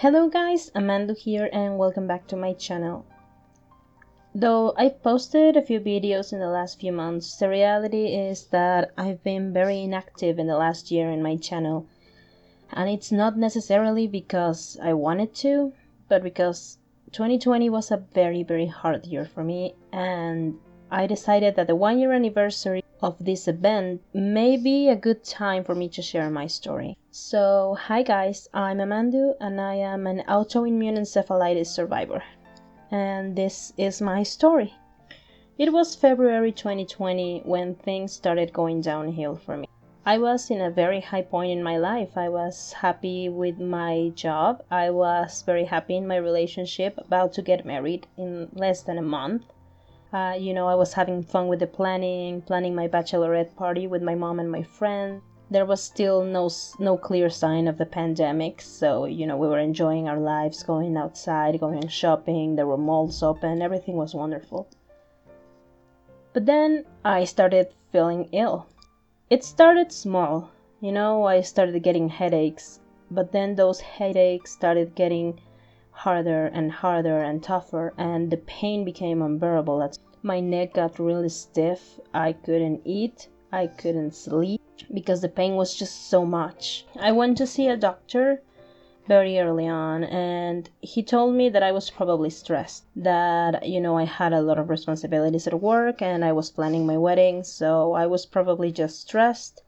Hello guys, Amanda here and welcome back to my channel. Though I've posted a few videos in the last few months, the reality is that I've been very inactive in the last year in my channel. And it's not necessarily because I wanted to, but because 2020 was a very hard year for me, and I decided that the 1 year anniversary of this event may be a good time for me to share my story. So, hi guys, I'm Amandu and I am an autoimmune encephalitis survivor. And this is my story. It was February 2020 when things started going downhill for me. I was in a very high point in my life. I was happy with my job. I was very happy in my relationship, about to get married in less than a month. I was having fun with the planning my bachelorette party with my mom and my friend. There was still no clear sign of the pandemic, so, we were enjoying our lives, going outside, going shopping, there were malls open, everything was wonderful. But then I started feeling ill. It started small, I started getting headaches, but then those headaches started getting harder and tougher, and the pain became unbearable. My neck got really stiff, I couldn't eat, I couldn't sleep, because the pain was just so much. I went to see a doctor very early on, and he told me that I was probably stressed, that, I had a lot of responsibilities at work, and I was planning my wedding, so I was probably just stressed.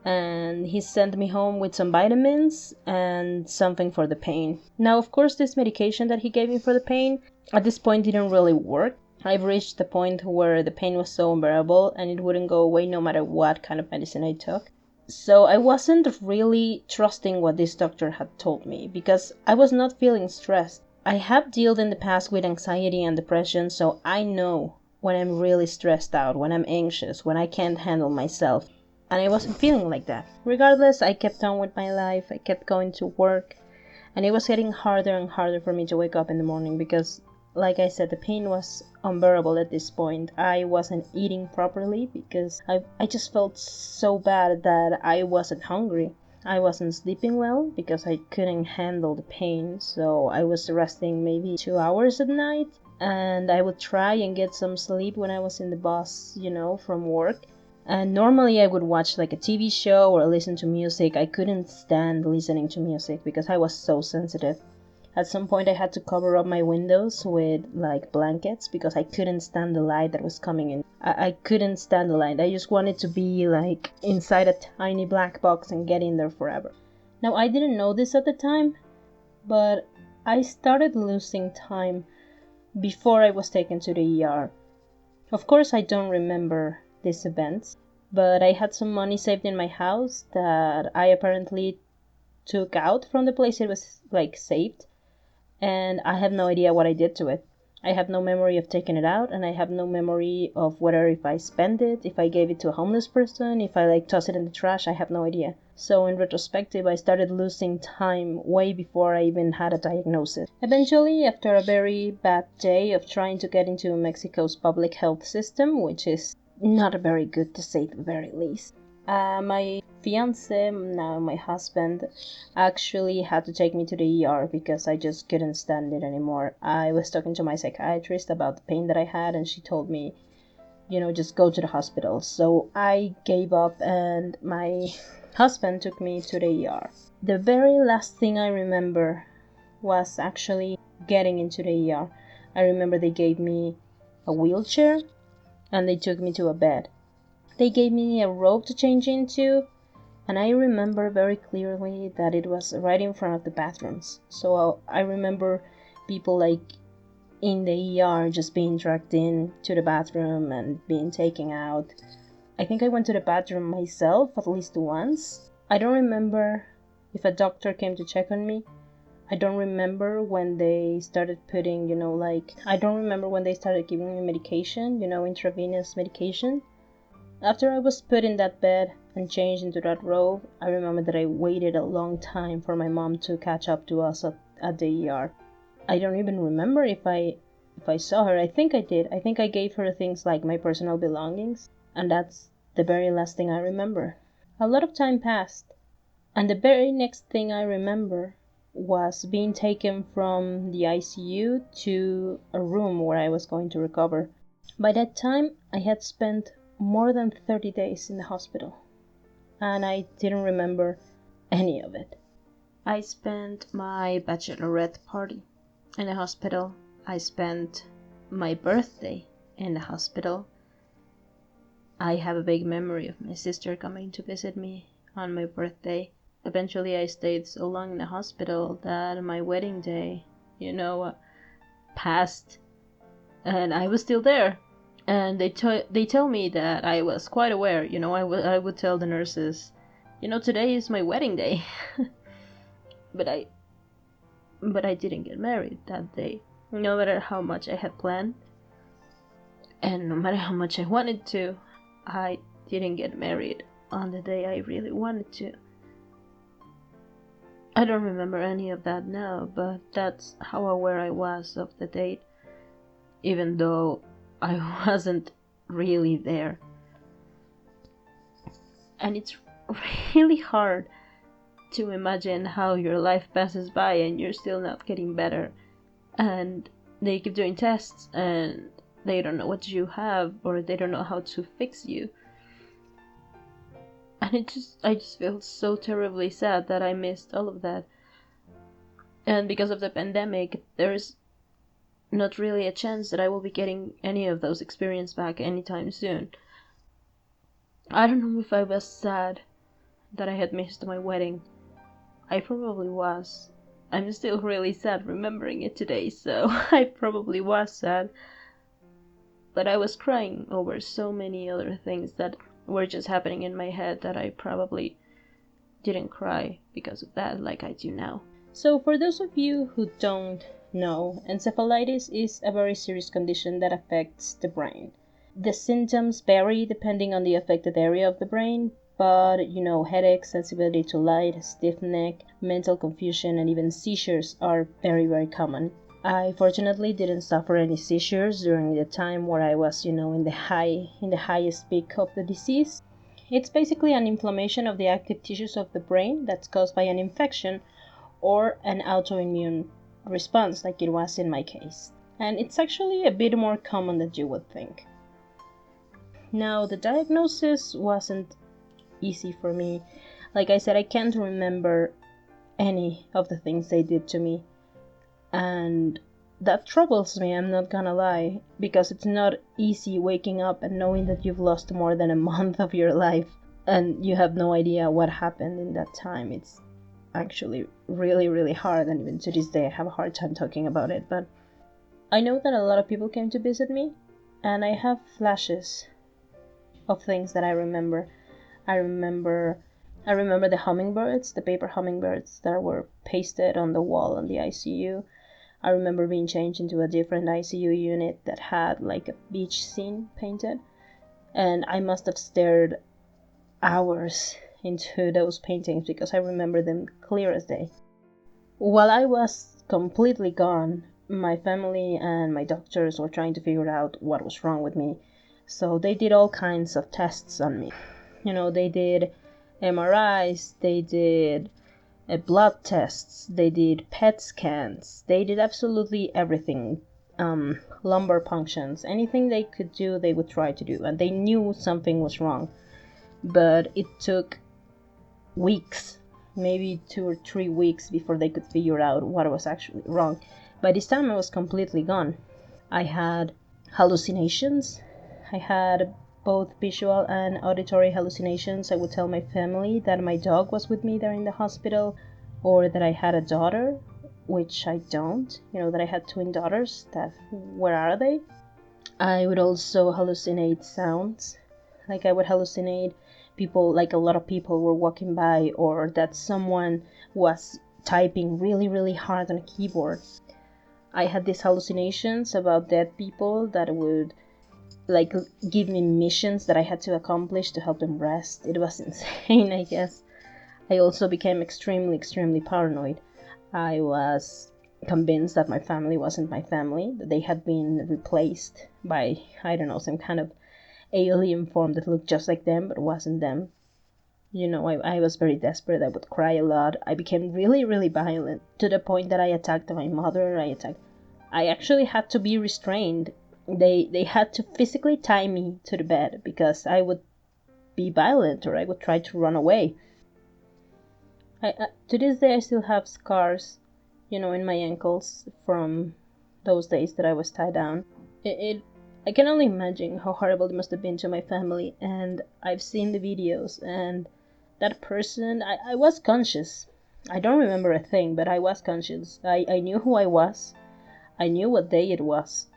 And he sent me home with some vitamins and something for the pain. Now, of course, this medication that he gave me for the pain at this point didn't really work. I've reached the point where the pain was so unbearable and it wouldn't go away no matter what kind of medicine I took. So I wasn't really trusting what this doctor had told me because I was not feeling stressed. I have dealt in the past with anxiety and depression, so I know when I'm really stressed out, when I'm anxious, when I can't handle myself. And I wasn't feeling like that. Regardless, I kept on with my life, I kept going to work, and it was getting harder and harder for me to wake up in the morning because, like I said, the pain was unbearable at this point. I wasn't eating properly because I just felt so bad that I wasn't hungry. I wasn't sleeping well because I couldn't handle the pain, so I was resting maybe 2 hours at night, and I would try and get some sleep when I was in the bus, from work. And normally I would watch like a TV show or listen to music. I couldn't stand listening to music because I was so sensitive. At some point I had to cover up my windows with like blankets because I couldn't stand the light that was coming in. I couldn't stand the light. I just wanted to be like inside a tiny black box and get in there forever. Now, I didn't know this at the time, but I started losing time before I was taken to the ER. Of course, I don't remember these events, but I had some money saved in my house that I apparently took out from the place it was like saved, and I have no idea what I did to it. I have no memory of taking it out, and I have no memory of whether if I spent it, if I gave it to a homeless person, if I like tossed it in the trash. I have no idea. So in retrospective, I started losing time way before I even had a diagnosis. Eventually, after a very bad day of trying to get into Mexico's public health system, which is not very good to say the very least, my fiance, now my husband, actually had to take me to the ER because I just couldn't stand it anymore. I was talking to my psychiatrist about the pain that I had, and she told me, just go to the hospital. So I gave up, and my husband took me to the ER. The very last thing I remember was actually getting into the ER. I remember they gave me a wheelchair and they took me to a bed. They gave me a robe to change into, and I remember very clearly that it was right in front of the bathrooms. So I remember people like in the ER just being dragged in to the bathroom and being taken out. I think I went to the bathroom myself at least once. I don't remember if a doctor came to check on me. I don't remember when they started putting, I don't remember when they started giving me medication, intravenous medication. After I was put in that bed and changed into that robe, I remember that I waited a long time for my mom to catch up to us at the ER. I don't even remember if I saw her. I think I did. I think I gave her things like my personal belongings, and that's the very last thing I remember. A lot of time passed, and the very next thing I remember was being taken from the ICU to a room where I was going to recover. By that time, I had spent more than 30 days in the hospital, and I didn't remember any of it. I spent my bachelorette party in the hospital. I spent my birthday in the hospital. I have a vague memory of my sister coming to visit me on my birthday. Eventually I stayed so long in the hospital that my wedding day, passed, and I was still there. And they tell me that I was quite aware. I would tell the nurses, today is my wedding day. but I didn't get married that day, no matter how much I had planned, and no matter how much I wanted to. I didn't get married on the day I really wanted to. I don't remember any of that now, but that's how aware I was of the date, even though I wasn't really there. And it's really hard to imagine how your life passes by and you're still not getting better, and they keep doing tests and they don't know what you have, or they don't know how to fix you. And I just feel so terribly sad that I missed all of that. And because of the pandemic, there's not really a chance that I will be getting any of those experiences back anytime soon. I don't know if I was sad that I had missed my wedding. I probably was. I'm still really sad remembering it today, so I probably was sad. But I was crying over so many other things that were just happening in my head that I probably didn't cry because of that like I do now. So for those of you who don't know, encephalitis is a very serious condition that affects the brain. The symptoms vary depending on the affected area of the brain, but headache, sensitivity to light, stiff neck, mental confusion, and even seizures are very, very common. I fortunately didn't suffer any seizures during the time where I was, in the highest peak of the disease. It's basically an inflammation of the active tissues of the brain that's caused by an infection or an autoimmune response, like it was in my case. And it's actually a bit more common than you would think. Now, the diagnosis wasn't easy for me. Like I said, I can't remember any of the things they did to me. And that troubles me, I'm not gonna lie, because it's not easy waking up and knowing that you've lost more than a month of your life and you have no idea what happened in that time. It's actually really, really hard, and even to this day I have a hard time talking about it. But I know that a lot of people came to visit me, and I have flashes of things that I remember. I remember the hummingbirds, the paper hummingbirds that were pasted on the wall in the ICU. I remember being changed into a different ICU unit that had like a beach scene painted, and I must have stared hours into those paintings because I remember them clear as day. While I was completely gone, my family and my doctors were trying to figure out what was wrong with me, so they did all kinds of tests on me. They did MRIs, they did blood tests, they did PET scans, they did absolutely everything. Lumbar punctions, anything they could do, they would try to do, and they knew something was wrong. But it took weeks, maybe 2 or 3 weeks, before they could figure out what was actually wrong. By this time I was completely gone. I had hallucinations. I had both visual and auditory hallucinations. I would tell my family that my dog was with me there in the hospital, or that I had a daughter, which I don't. That I had twin daughters. Where are they? I would also hallucinate sounds. Like I would hallucinate people, like a lot of people were walking by, or that someone was typing really, really hard on a keyboard. I had these hallucinations about dead people that would give me missions that I had to accomplish to help them rest. It was insane, I guess. I also became extremely, extremely paranoid. I was convinced that my family wasn't my family, that they had been replaced by, I don't know, some kind of alien form that looked just like them but wasn't them. I was very desperate. I would cry a lot. I became really, really violent to the point that I attacked my mother. I actually had to be restrained. They had to physically tie me to the bed because I would be violent or I would try to run away. To this day, I still have scars, in my ankles from those days that I was tied down. I can only imagine how horrible it must have been to my family, and I've seen the videos, and that person, I was conscious. I don't remember a thing, but I was conscious. I knew who I was. I knew what day it was.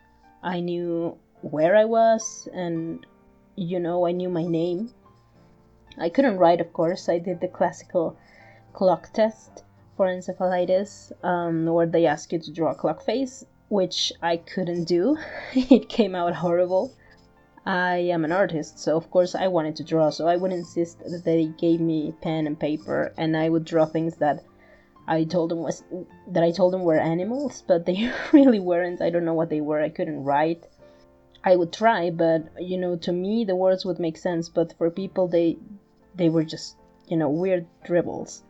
I knew where I was, and, I knew my name. I couldn't write, of course. I did the classical clock test for encephalitis, where they ask you to draw a clock face, which I couldn't do. It came out horrible. I am an artist, so of course I wanted to draw, so I would insist that they gave me pen and paper, and I would draw things that I told them were animals, but they really weren't. I don't know what they were. I couldn't write. I would try, but to me the words would make sense, but for people they were just weird dribbles.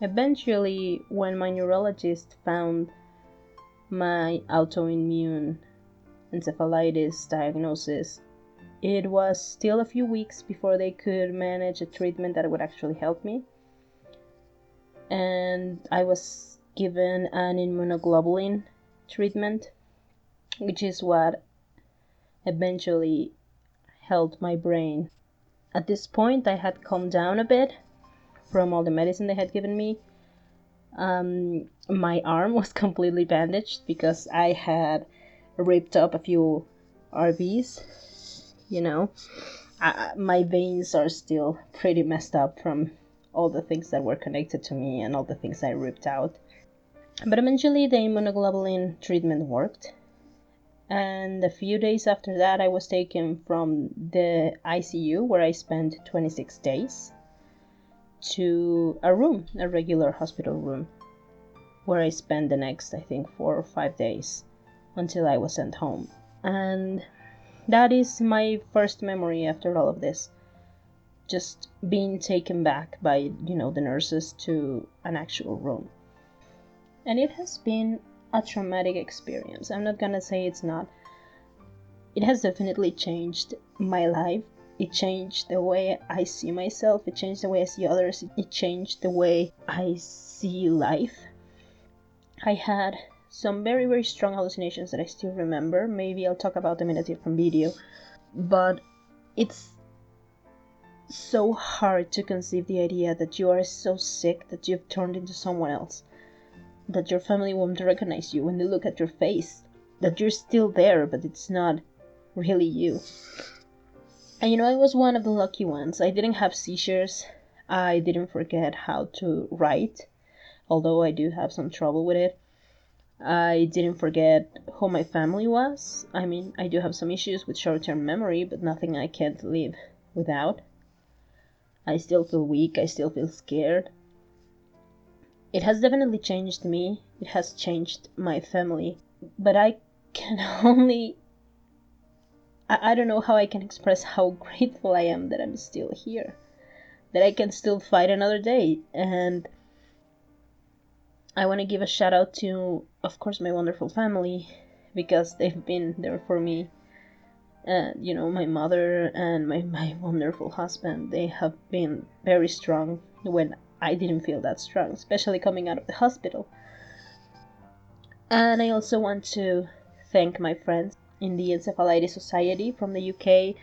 Eventually, when my neurologist found my autoimmune encephalitis diagnosis, it was still a few weeks before they could manage a treatment that would actually help me. And I was given an immunoglobulin treatment, which is what eventually helped my brain. At this point, I had calmed down a bit from all the medicine they had given me. My arm was completely bandaged because I had ripped up a few RVs. My veins are still pretty messed up from all the things that were connected to me and all the things I ripped out. But eventually the immunoglobulin treatment worked. And a few days after that, I was taken from the ICU, where I spent 26 days, to a room, a regular hospital room, where I spent the next, I think, 4 or 5 days until I was sent home. And that is my first memory after all of this. Just being taken back by, the nurses to an actual room. And it has been a traumatic experience. I'm not gonna say it's not. It has definitely changed my life. It changed the way I see myself. It changed the way I see others. It changed the way I see life. I had some very, very strong hallucinations that I still remember. Maybe I'll talk about them in a different video. But it's so hard to conceive the idea that you are so sick that you've turned into someone else. That your family won't recognize you when they look at your face. That you're still there, but it's not really you. And I was one of the lucky ones. I didn't have seizures. I didn't forget how to write, although I do have some trouble with it. I didn't forget who my family was. I mean, I do have some issues with short-term memory, but nothing I can't live without. I still feel weak. I still feel scared. It has definitely changed me. It has changed my family. But I can only... I don't know how I can express how grateful I am that I'm still here. That I can still fight another day. And I want to give a shout out to, of course, my wonderful family. Because they've been there for me. My mother and my wonderful husband. They have been very strong when I didn't feel that strong, especially coming out of the hospital. And I also want to thank my friends in the Encephalitis Society from the UK.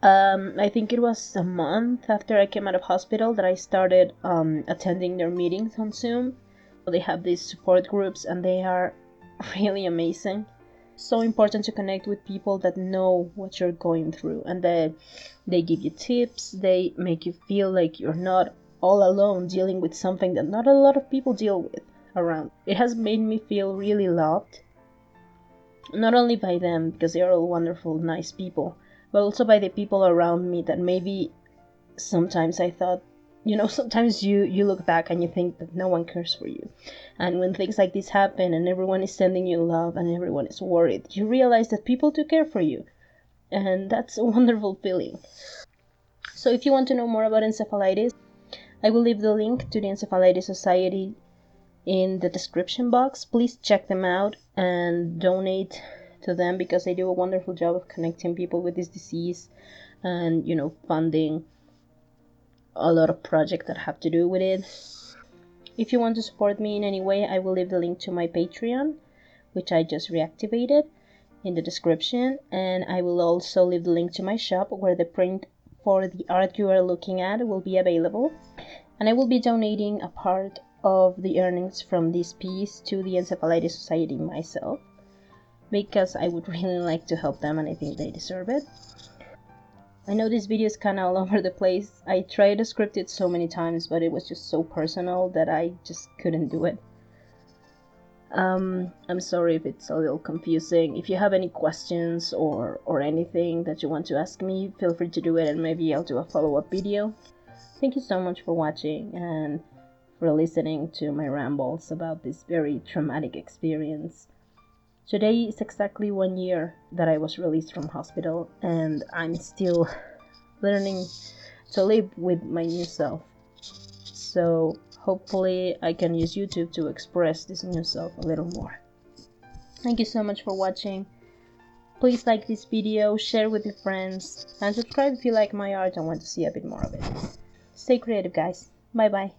I think it was a month after I came out of hospital that I started attending their meetings on Zoom. They have these support groups and they are really amazing. So important to connect with people that know what you're going through, and they give you tips. They make you feel like you're not all alone dealing with something that not a lot of people deal with around. It has made me feel really loved, not only by them, because they are all wonderful, nice people, but also by the people around me that maybe sometimes I thought, sometimes you look back and you think that no one cares for you. And when things like this happen and everyone is sending you love and everyone is worried, you realize that people do care for you. And that's a wonderful feeling. So if you want to know more about encephalitis, I will leave the link to the Encephalitis Society in the description box. Please check them out and donate to them, because they do a wonderful job of connecting people with this disease and, you know, funding a lot of projects that have to do with it. If you want to support me in any way, I will leave the link to my Patreon, which I just reactivated, in the description, and I will also leave the link to my shop where the print for the art you are looking at will be available. And I will be donating a part of the earnings from this piece to the Encephalitis Society myself, because I would really like to help them and I think they deserve it. I know this video is kind of all over the place. I tried to script it so many times, but it was just so personal that I just couldn't do it. I'm sorry if it's a little confusing. If you have any questions or anything that you want to ask me, feel free to do it and maybe I'll do a follow-up video. Thank you so much for watching and for listening to my rambles about this very traumatic experience. Today is exactly 1 year that I was released from hospital, and I'm still learning to live with my new self. So hopefully I can use YouTube to express this new self a little more. Thank you so much for watching. Please like this video, share with your friends, and subscribe if you like my art and want to see a bit more of it. Stay creative, guys. Bye bye.